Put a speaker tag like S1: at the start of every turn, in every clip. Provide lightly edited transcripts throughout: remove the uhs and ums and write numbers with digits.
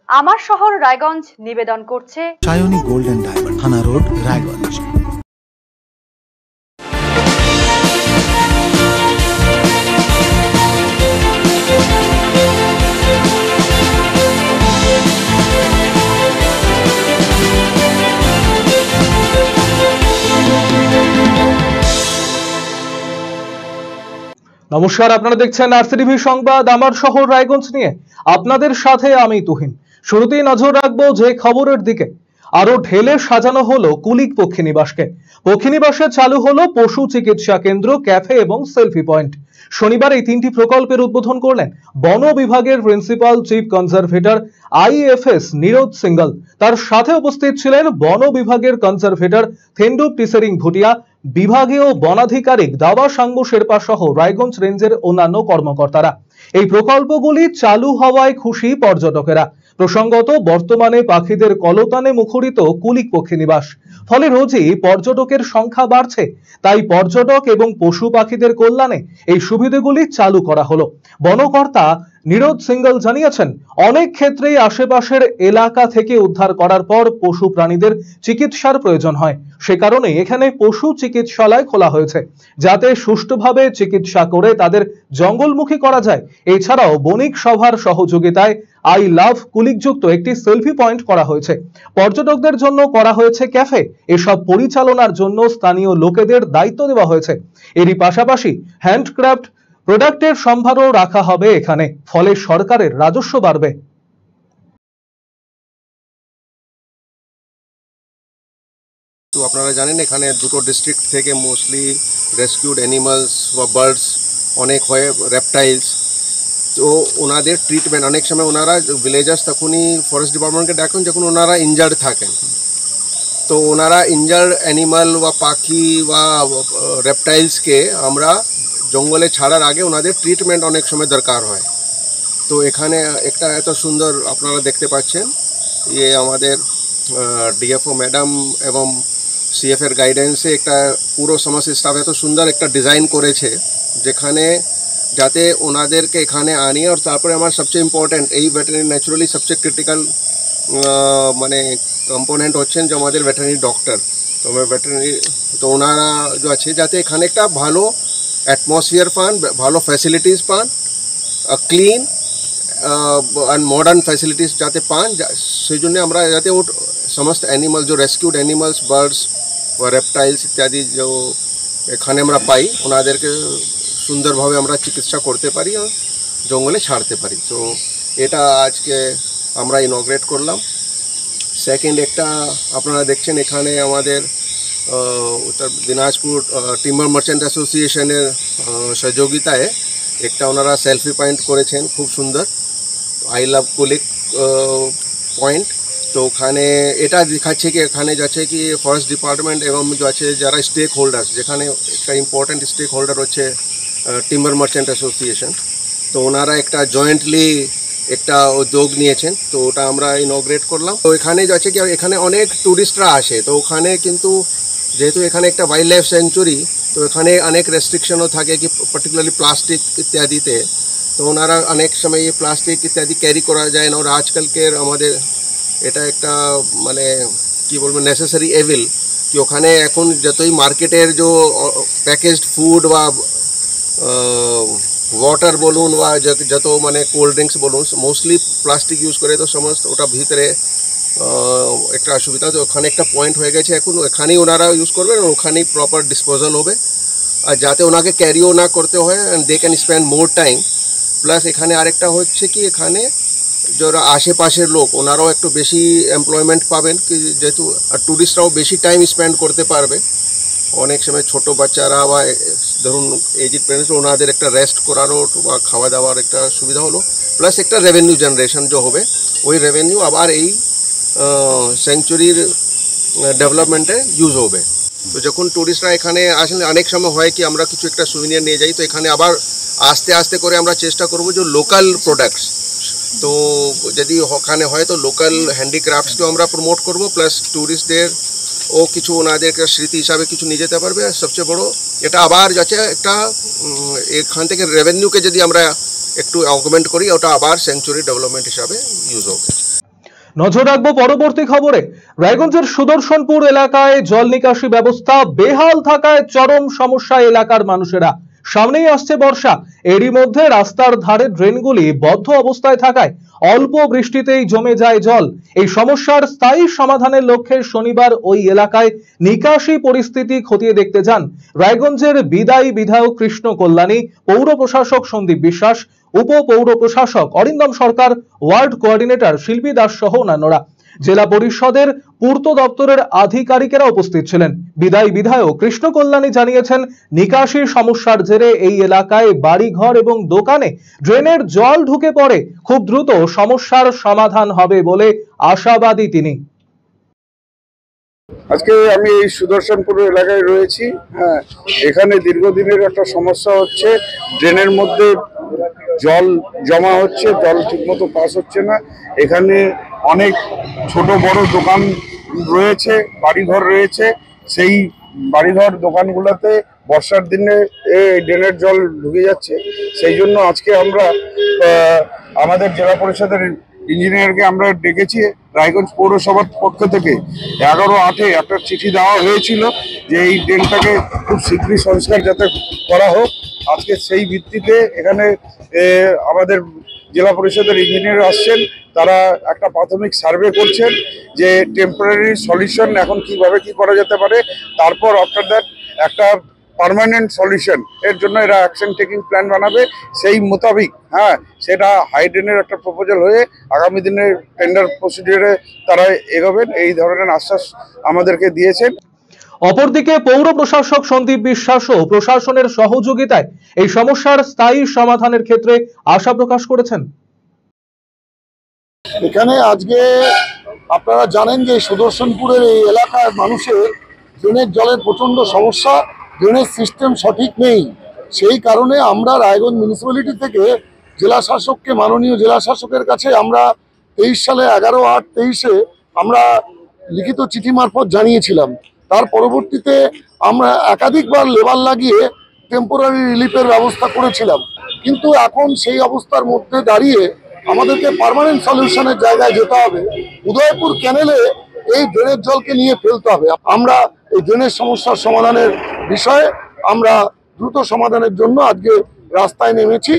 S1: আমার শহর রায়গঞ্জ নিবেদন করছে
S2: সায়নী গোল্ড এন্ড ডায়মন্ড, থানা রোড, রায়গঞ্জ।
S3: নমস্কার, আপনারা দেখছেন আরসিটিভি সংবাদ আমার শহর রায়গঞ্জ নিয়ে। আপনাদের সাথে আমি তুহিন। শুরুতেই নজর রাখবো যে খবরের দিকে। আরো ঢেলে সাজানো হলো কুলিক পক্ষীনিবাসকে। পক্ষীনিবাসে চালু হলো পশু চিকিৎসা কেন্দ্র, ক্যাফে এবং সেলফি পয়েন্ট। শনিবার এই তিনটি প্রকল্পের উদ্বোধন করলেন বন বিভাগের principal chief conservator IFS Neeraj single. তার সাথে উপস্থিত ছিলেন বন বিভাগের কনজারভেটর থেন্ডুপ টিসেরিং ভুটিয়া, বিভাগীয় বনাধিকারিক দাবা সাঙ্গু শেরপা সহ রায়গঞ্জ রেঞ্জের অন্যান্য কর্মকর্তারা। এই প্রকল্পগুলি চালু হওয়ায় খুশি পর্যটকেরা। প্রসঙ্গত, বর্তমানে পাখিদের কলতানে মুখরিত কুলিক পক্ষীনিবাস, ফলে রোজই পর্যটকের সংখ্যা বাড়ছে। তাই পর্যটক এবং পশু পাখিদের কল্যাণে এই সুবিধাগুলি চালু করা হলো। বনকর্তা নীরজ সিঙ্গল জানিয়েছেন, অনেক ক্ষেত্রেই আশেপাশের এলাকা থেকে উদ্ধার করার পর পশু প্রাণীদের চিকিৎসার প্রয়োজন হয়। সে কারণে এখানে পশু চিকিৎসালয় খোলা হয়েছে, যাতে সুষ্ঠুভাবে চিকিৎসা করে তাদের জঙ্গলমুখী করা যায়। এছাড়াও বণিক সভার সহযোগিতায় আই লাভ কুলিকযুক্ত একটি সেলফি পয়েন্ট করা হয়েছে। পর্যটকদের জন্য করা হয়েছে ক্যাফে। এসব পরিচালনার জন্য স্থানীয় লোকেদের দায়িত্ব দেওয়া হয়েছে। এরই পাশাপাশি হ্যান্ডক্রাফট প্রোডাক্টের সম্ভারও রাখা হবে এখানে, ফলে সরকারের রাজস্ব বাড়বে।
S4: তো আপনারা জানেন এখানে দুটো ডিস্ট্রিক্ট থেকে মোস্টলি রেস্কিউড অ্যানিমালস বা বার্ডস অনেক হয়, রেপটাইলস। তো ওনাদের ট্রিটমেন্ট অনেক সময় ওনারা ভিলেজার্স তখনই ফরেস্ট ডিপার্টমেন্টকে ডাকেন যখন ওনারা ইনজার্ড থাকেন। তো ওনারা ইনজার্ড অ্যানিমাল বা পাখি বা রেপটাইলসকে আমরা জঙ্গলে ছাড়ার আগে ওনাদের ট্রিটমেন্ট অনেক সময় দরকার হয়। তো এখানে একটা এত সুন্দর আপনারা দেখতে পাচ্ছেন, ইয়ে আমাদের ডিএফও ম্যাডাম এবং সিএফের গাইডেন্সে একটা পুরো সমস্ত স্টাফ এত সুন্দর একটা ডিজাইন করেছে, যেখানে যাতে ওনাদেরকে এখানে আনি। আর তারপরে আমার সবচেয়ে ইম্পর্ট্যান্ট এই ভেটেরিনারি ন্যাচুরালি সবচেয়ে ক্রিটিক্যাল মানে কম্পোনেন্ট হচ্ছেন যে আমাদের ভেটেরিনারি ডক্টর। তো ভেটেরিনারি তো ওনারা যে আছে যাতে এখানে একটা ভালো অ্যাটমসফিয়ার পান, ভালো ফ্যাসিলিটিস পান, ক্লিন অ্যান্ড মডার্ন ফ্যাসিলিটিস যাতে পান, সেই জন্য আমরা যাতে ও সমস্ত অ্যানিমাল जो रेस्क्यूड एनिमल्स बर्ड्स বা রেপটাইলস ইত্যাদি যে এখানে আমরা পাই, ওনাদেরকে সুন্দরভাবে আমরা চিকিৎসা করতে পারি আর জঙ্গলে ছাড়তে পারি। তো এটা আজকে আমরা ইনগ্রেট করলাম। সেকেন্ড একটা আপনারা দেখছেন এখানে আমাদের উত্তর দিনাজপুর টিম্বার মার্চেন্ট অ্যাসোসিয়েশনের সহযোগিতায় একটা ওনারা সেলফি পয়েন্ট করেছেন, খুব সুন্দর, আই লাভ কুলিক পয়েন্ট। তো ওখানে এটা দেখাচ্ছে কি এখানে যাচ্ছে কি ফরেস্ট ডিপার্টমেন্ট এবং আছে যারা স্টেক হোল্ডার্স, যেখানে একটা ইম্পর্ট্যান্ট স্টেক হোল্ডার হচ্ছে টিম্বার মার্চেন্ট অ্যাসোসিয়েশন। তো ওনারা একটা জয়েন্টলি একটা উদ্যোগ নিয়েছেন, তো ওটা আমরা ইনগ্রেট করলাম। তো এখানে যাচ্ছে কি এখানে অনেক ট্যুরিস্টরা আসে, তো ওখানে কিন্তু যেহেতু এখানে একটা ওয়াইল্ড লাইফ স্যাংচুরি, তো এখানে অনেক রেস্ট্রিকশনও থাকে কি পার্টিকুলারলি প্লাস্টিক ইত্যাদিতে। তো ওনারা অনেক সময় এই প্লাস্টিক ইত্যাদি ক্যারি করা যায় না। আর আজকালকের আমাদের এটা একটা মানে কি বলবো নেসেসারি এভিল কি ওখানে এখন যতই মার্কেটের যে প্যাকেজড ফুড বা ওয়াটার বলুন বা যত মানে কোল্ড ড্রিঙ্কস বলুন মোস্টলি প্লাস্টিক ইউজ করে, তো সমস্ত ওটা ভিতরে একটা অসুবিধা। তো ওখানে একটা পয়েন্ট হয়ে গেছে, এখন ওখানেই ওনারা ইউজ করবেন, ওখানেই প্রপার ডিসপোজাল হবে, আর যাতে ওনাকে ক্যারিও না করতে হয় and they can spend more time. Plus এখানে আরেকটা হচ্ছে কি এখানে যারা আশেপাশের লোক ওনারাও একটু বেশি এমপ্লয়মেন্ট পাবেন, কি যেহেতু আর ট্যুরিস্টরাও বেশি টাইম স্পেন্ড করতে পারবে। অনেক সময় ছোট বাচ্চারা বা ধরুন এজিড প্যারেন্টস, ওনাদের একটা রেস্ট করারও বা খাওয়া দাওয়ার একটা সুবিধা হলো, প্লাস একটা রেভিনিউ জেনারেশন যে হবে, ওই রেভিনিউ আবার এই স্যাংচুরির ডেভেলপমেন্টে ইউজ হবে। তো যখন ট্যুরিস্টরা এখানে আসলে অনেক সময় হয় কি আমরা কিছু একটা সুভিনিয়ার নিয়ে যাই, তো এখানে আবার আস্তে আস্তে করে আমরা চেষ্টা করবো যে লোকাল প্রোডাক্টস, তো যদি ওখানে হয় তো লোকাল হ্যান্ডিক্রাফটসকেও আমরা প্রমোট করব, প্লাস ট্যুরিস্টদের ও কিছু ওনাদের একটা স্মৃতি হিসাবে কিছু নিয়ে যেতে পারবে। সবচেয়ে বড় এটা আবার যাচ্ছে একটা এখান থেকে রেভিনিউকে যদি আমরা একটু অগমেন্ট করি, ওটা আবার স্যাংচুরি ডেভেলপমেন্ট হিসাবে ইউজ হবে।
S3: নজর রাখবো পরবর্তী খবরে। রায়গঞ্জের সুদর্শনপুর এলাকায় জল নিকাশি ব্যবস্থা বেহাল থাকায় চরম সমস্যা এলাকার মানুষেরা। সামনেই আসছে বর্ষা, এরই মধ্যে রাস্তার ধারে ড্রেনগুলি বদ্ধ অবস্থায় থাকায় অল্প বৃষ্টিতেই জমে যায় জল। এই সমস্যার স্থায়ী সমাধানের লক্ষ্যে শনিবার ওই এলাকায় নিকাশি পরিস্থিতি খতিয়ে দেখতে যান রায়গঞ্জের বিদায়ী বিধায়ক কৃষ্ণ কল্যাণী, পৌর প্রশাসক সন্দীপ বিশ্বাস, উপ পৌর প্রশাসক অরিন্দম সরকার, ওয়ার্ড কোঅর্ডিনেটর শিল্পী দাস সহ অন্যান্যরা। জেলা পরিষদের পূর্ত দপ্তরের আধিকারিকেরা উপস্থিত ছিলেন। বিদায়ী বিধায়ক কৃষ্ণ কল্যাণী জানিয়েছেন, নিকাশি সমস্যার জেরে এই এলাকায় বাড়িঘর এবং দোকানে ড্রেনের জল ঢুকে পড়ে। খুব দ্রুত সমস্যার সমাধান হবে বলে আশাবাদী তিনি।
S5: আজকে আমি এই সুদর্শনপুর এলাকায় রয়েছি। হ্যাঁ, এখানে দীর্ঘদিনের একটা সমস্যা হচ্ছে, ড্রেনের মধ্যে জল জমা হচ্ছে, জল ঠিকমতো পাস হচ্ছে না। এখানে অনেক ছোট বড় দোকান রয়েছে, বাড়িঘর রয়েছে। সেই বাড়িঘর দোকানগুলোতে বর্ষার দিনে ড্রেনের জল ঢুকে যাচ্ছে। সেই জন্য আজকে আমরা আমাদের জেলা পরিষদের ইঞ্জিনিয়ারকে আমরা ডেকেছি। রায়গঞ্জ পৌরসভার পক্ষ থেকে 11/8 একটা চিঠি দেওয়া হয়েছিল যে এই ড্রেনটাকে খুব শীঘ্রই সংস্কার যাতে করা হোক। আজকে সেই ভিত্তিতে এখানে আমাদের জেলা পরিষদের ইঞ্জিনিয়ার আসছেন, তারা একটা প্রাথমিক সার্ভে করছেন যে টেম্পোরারি সলিউশন এখন কিভাবে কি করা যেতে পারে। তারপর আফটার দ্যাট একটা পার্মানেন্ট সলিউশন এর জন্য এরা অ্যাকশন টেকিং প্ল্যান বানাবে। সেই মোতাবিক সেটা হাইড্রেনের একটা প্রপোজাল হয়ে আগামী দিনে টেন্ডার প্রসিডিউরে তারা এগোবেন, এই ধরনের আশ্বাস আমাদেরকে দিয়েছেন।
S3: অপরদিকে পৌর প্রশাসক সন্দীপ বিশ্বাসও প্রশাসনের সহযোগিতায় এই সমস্যার স্থায়ী সমাধানের ক্ষেত্রে আশা প্রকাশ করেছেন।
S6: এখানে আজকে আপনারা জানেন যে সুদর্শনপুরের এই এলাকার মানুষের ড্রেনের জলের প্রচণ্ড সমস্যা, ড্রেনেজ সিস্টেম সঠিক নেই। সেই কারণে আমরা রায়গঞ্জ মিউনিসিপ্যালিটি থেকে জেলা শাসককে, মাননীয় জেলা শাসকের কাছে আমরা 23 সালে 11/8 আমরা লিখিত চিঠি মারফত জানিয়েছিলাম। তার পরবর্তীতে আমরা একাধিকবার লেবার লাগিয়ে টেম্পোরারি রিলিফের ব্যবস্থা করেছিলাম, কিন্তু এখন সেই অবস্থার মধ্যে দাঁড়িয়ে আমাদেরকে পার্মানেন্ট সলিউশনের জায়গায় যেতে হবে। উদয়পুর ক্যানেলে এই ড্রেনের জলকে নিয়ে ফেলতে হবে। আমরা এই ড্রেনের সমস্যার সমাধানের বিষয়ে আমরা দ্রুত সমাধানের জন্য আজকে রাস্তায় নেমেছি।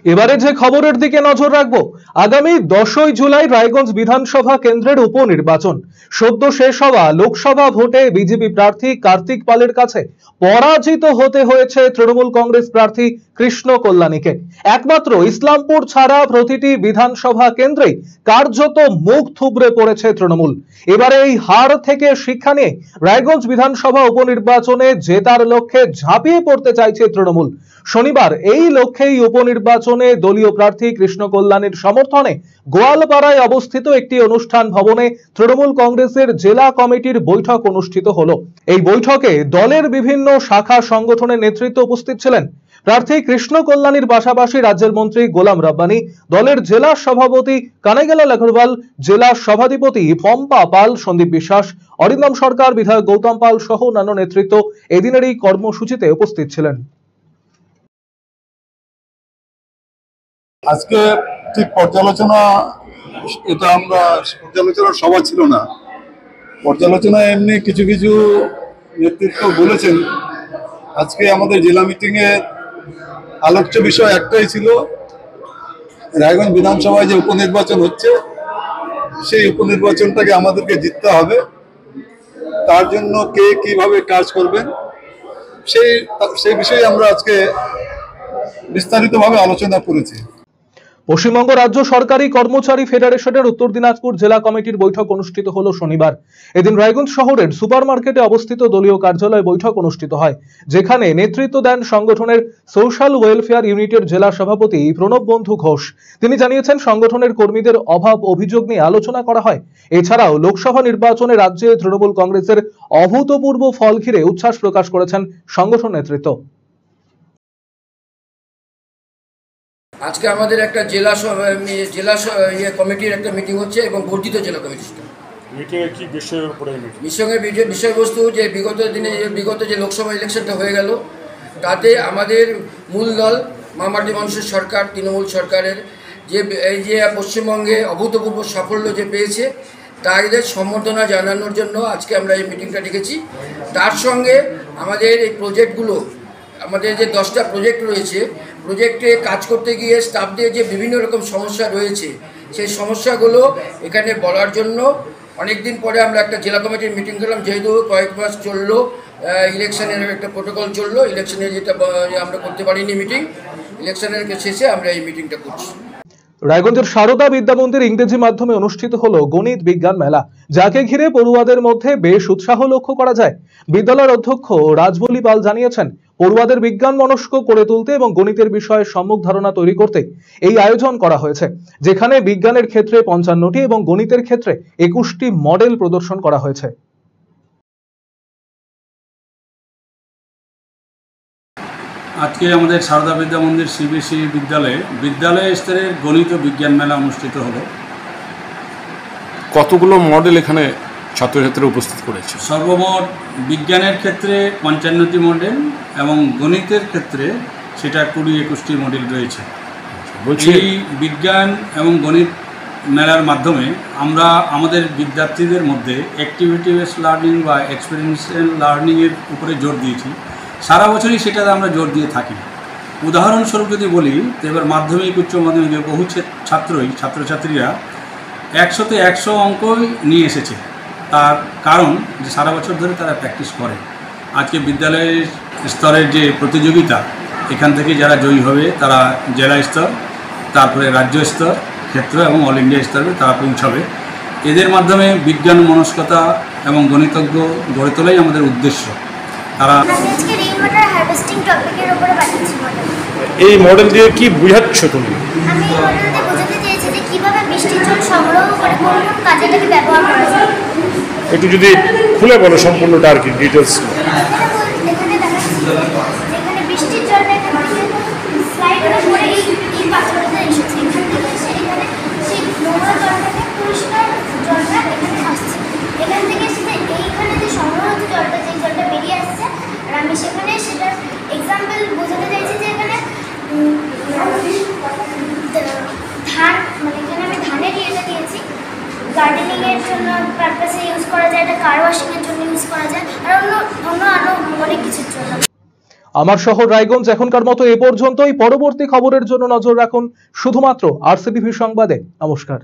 S3: এবারে যে খবরের দিকে নজর রাখবো, আগামী 10ই জুলাই রায়গঞ্জ বিধানসভা কেন্দ্রের উপনির্বাচন। সদ্য শেষ হওয়া লোকসভা ভোটে বিজেপি প্রার্থী কার্তিক পালের কাছে পরাজিত হতে হয়েছে তৃণমূল কংগ্রেস প্রার্থী কৃষ্ণ কল্যাণীকে। একমাত্র ইসলামপুর ছাড়া প্রতিটি বিধানসভা কেন্দ্রেই কার্যত মুখ থুবড়ে পড়েছে তৃণমূল। এবারে এই হার থেকে শিক্ষা নিয়ে রায়গঞ্জ বিধানসভা উপনির্বাচনে জেতার লক্ষ্যে ঝাঁপিয়ে পড়তে চাইছে তৃণমূল। শনিবার এই লক্ষ্যেই উপনির্বাচনে দলীয় প্রার্থী কৃষ্ণ কল্যাণীর সমর্থনে গোয়ালপাড়ায় অবস্থিত একটি অনুষ্ঠান ভবনে তৃণমূল কংগ্রেসের জেলা কমিটির বৈঠক অনুষ্ঠিত হলো। এই বৈঠকে দলের বিভিন্ন শাখা সংগঠনের নেতৃত্ব উপস্থিত ছিলেন। প্রার্থী কৃষ্ণ কল্যাণীর পাশাপাশি রাজ্যের মন্ত্রী গোলাম রাব্বানি, দলের জেলা সভাপতি কানাইলাল আগরওয়াল, জেলা সভাধিপতি পম্পা পাল, সন্দীপ বিশ্বাস, অরিন্দম সরকার, বিধায়ক গৌতম পাল সহ অন্যান্য নেতৃত্ব এদিনের এই কর্মসূচিতে উপস্থিত ছিলেন।
S7: আজকে ঠিক পর্যালোচনা, এটা আমরা পর্যালোচনার সভা ছিল না, পর্যালোচনা এমনি কিছু কিছু নেতৃত্ব বলেছেন। আজকে আমাদের জেলা মিটিংয়ে আলোচ্য বিষয় একটাই ছিল, রায়গঞ্জ বিধানসভায় যে উপনির্বাচন হচ্ছে সেই উপনির্বাচনটাকে আমাদেরকে জিততে হবে। তার জন্য কে কিভাবে কাজ করবেন সেই বিষয়ে আমরা আজকে বিস্তারিতভাবে আলোচনা করেছি।
S3: পশ্চিমবঙ্গ রাজ্য সরকারি কর্মচারী ফেডারেশনের উত্তর দিনাজপুর জেলা কমিটির বৈঠক অনুষ্ঠিত হলো শনিবার। এদিন রায়গঞ্জ শহরের সুপার মার্কেটে অবস্থিত দলীয় কার্যালয়ে বৈঠক অনুষ্ঠিত হয়, যেখানে নেতৃত্ব দেন সংগঠনের সোশ্যাল ওয়েলফেয়ার ইউনিটের জেলা সভাপতি প্রণব বন্ধু ঘোষ। তিনি জানিয়েছেন, সংগঠনের কর্মীদের অভাব অভিযোগ নিয়ে আলোচনা করা হয়। এছাড়াও লোকসভা নির্বাচনে রাজ্যে তৃণমূল কংগ্রেসের অভূতপূর্ব ফল ঘিরে উচ্ছ্বাস প্রকাশ করেছেন সংগঠন নেতৃত্ব।
S8: আজকে আমাদের একটা জেলা কমিটির একটা মিটিং হচ্ছে এবং বর্ধিত জেলা কমিটির
S9: মিটিংয়ে কি বিষয়ের উপরে
S8: বিষয়বস্তু যে বিগত যে লোকসভা ইলেকশনটা হয়ে গেল, তাতে আমাদের মূল দল মামাটি মানুষের সরকার তৃণমূল সরকারের যে এই যে পশ্চিমবঙ্গে অভূতপূর্ব সাফল্য যে পেয়েছে তাদের সম্বর্ধনা জানানোর জন্য আজকে আমরা এই মিটিংটা ডেকেছি। তার সঙ্গে আমাদের এই প্রজেক্টগুলো, আমাদের যে 10টা প্রজেক্ট রয়েছে, প্রজেক্টে কাজ করতে গিয়ে স্টাফদের যে বিভিন্ন রকম সমস্যা রয়েছে সেই সমস্যাগুলো এখানে বলার জন্য অনেক দিন পরে আমরা একটা জেলা কমিটির মিটিং করলাম। যেহেতু কয়েক মাস চললো, ইলেকশনের একটা প্রোটোকল চললো, ইলেকশনের যেটা আমরা করতে পারিনি মিটিং, ইলেকশনের শেষে আমরা এই মিটিংটা করছি।
S3: রায়গঞ্জের সারদা বিদ্যা মন্দির ইংরেজি মাধ্যমে অনুষ্ঠিত হলো গণিত বিজ্ঞান মেলা, যাকে ঘিরে পড়ুয়াদের মধ্যে বেশ উৎসাহ লক্ষ্য করা যায়। বিদ্যালয়ের অধ্যক্ষ রাজবলি পাল জানিয়েছেন, পড়ুয়াদের বিজ্ঞান মনস্ক করে তুলতে এবং গণিতের বিষয়ে সম্যক ধারণা তৈরি করতে এই আয়োজন করা হয়েছে, যেখানে বিজ্ঞানের ক্ষেত্রে 55টি এবং গণিতের ক্ষেত্রে 21টি মডেল প্রদর্শন করা হয়েছে।
S10: আজকে আমাদের সারদা বিদ্যা মন্দির সিবিএসই বিদ্যালয় স্তরের গণিত ও বিজ্ঞান মেলা অনুষ্ঠিত হলো।
S9: কতগুলো মডেল এখানে ছাত্রছাত্রীরা উপস্থিত করেছে?
S10: সর্বমোট বিজ্ঞানের ক্ষেত্রে 55টি মডেল এবং গণিতের ক্ষেত্রে সেটা 20-21টি মডেল রয়েছে। এই বিজ্ঞান এবং গণিত মেলার মাধ্যমে আমরা আমাদের বিদ্যার্থীদের মধ্যে অ্যাক্টিভিটি বেসড লার্নিং বা এক্সপেরিয়েন্সিয়াল লার্নিংয়ের উপরে জোর দিয়েছি। সারা বছরই সেটাতে আমরা জোর দিয়ে থাকি। উদাহরণস্বরূপ যদি বলি, তো এবার মাধ্যমিক উচ্চ মাধ্যমিকে বহু ছাত্রছাত্রীরা 100তে 100 অঙ্কই নিয়ে এসেছে। তার কারণ যে সারা বছর ধরে তারা প্র্যাকটিস করে। আজকে বিদ্যালয়ের স্তরের যে প্রতিযোগিতা, এখান থেকে যারা জয়ী হবে তারা জেলা স্তর, তারপরে রাজ্য স্তর, ক্ষেত্র এবং অল ইন্ডিয়া স্তরে তারা পৌঁছাবে। এদের মাধ্যমে বিজ্ঞান মনস্কতা এবং গণিতজ্ঞ গড়ে তোলাই আমাদের উদ্দেশ্য। তারা
S9: এই মডেল দিয়ে কি বুঝাচ্ছ তুমি?
S11: আমি এই মডেল দিয়ে বোঝাতে চেয়েছি যে কিভাবে বৃষ্টির জল সংগ্রহ করে কোন কোন কাজে এটাকে ব্যবহার করা যায়।
S9: একটু যদি খুলে বলো সম্পূর্ণটা আর কি ডিটেলস।
S11: এখানে দেখাচ্ছি যেখানে বৃষ্টির জলটা এখান থেকে স্লাইডের উপরে এই পাথরটা এসেছে, এখান থেকে সেখানে সেই নোংরা জলটাকে পরিষ্কার জলটা এখানে আসছে। এখান থেকে সেটা এইখানে যে সংগ্রহিত জলটা, যে জলটা বেরিয়ে আসছে, আর আমি সেখানে সেটার এক্সাম্পল বোঝাতে চাইছি যে এখানে ধান, মানে এখানে আমি ধানের ইয়েটা দিয়েছি, গার্ডেনিংয়ের জন্য পারপাসে ইউজ করা যায়, এটা কার ওয়াশিংয়ের জন্য ইউজ করা যায়, আর অন্য আরও অনেক কিছুর জন্য।
S3: আমার শহর রায়গঞ্জ এখনকার মতো এ পর্যন্তই। পরবর্তী খবরের জন্য নজর রাখুন শুধুমাত্র RCTV সংবাদে। নমস্কার।